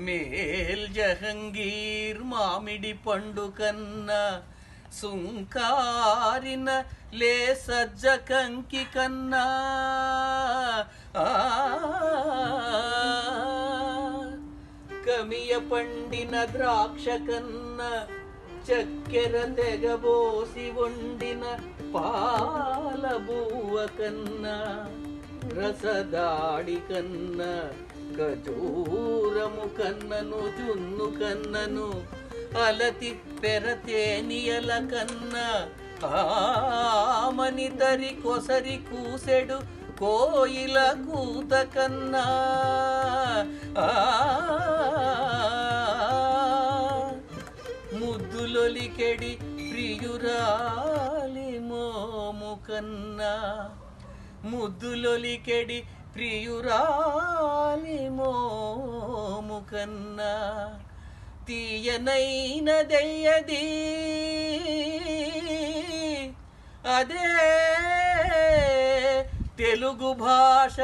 male Jahangir మామిడి పండు కన్నా సుంకారిన లే సజ్జ కంకి కన్నా కమియ పండిన ద్రాక్ష కన్నా చక్కెర తెగబోసి వండిన పాల బువ్వ కన్నా రసదాడి కన్నా ఖజూరము కన్నను జున్ను కన్నను అలతి పెరతేనియల కన్నా ఆమని దరి కొసరి కూసెడు కోయిల కూత కన్నా ముద్దులొలికెడి ప్రియురాలి మోము కన్నా ముద్దులొలికెడి ప్రియురాలి మోము కన్నా తీయనైనదయ్యది అదే తెలుగు భాష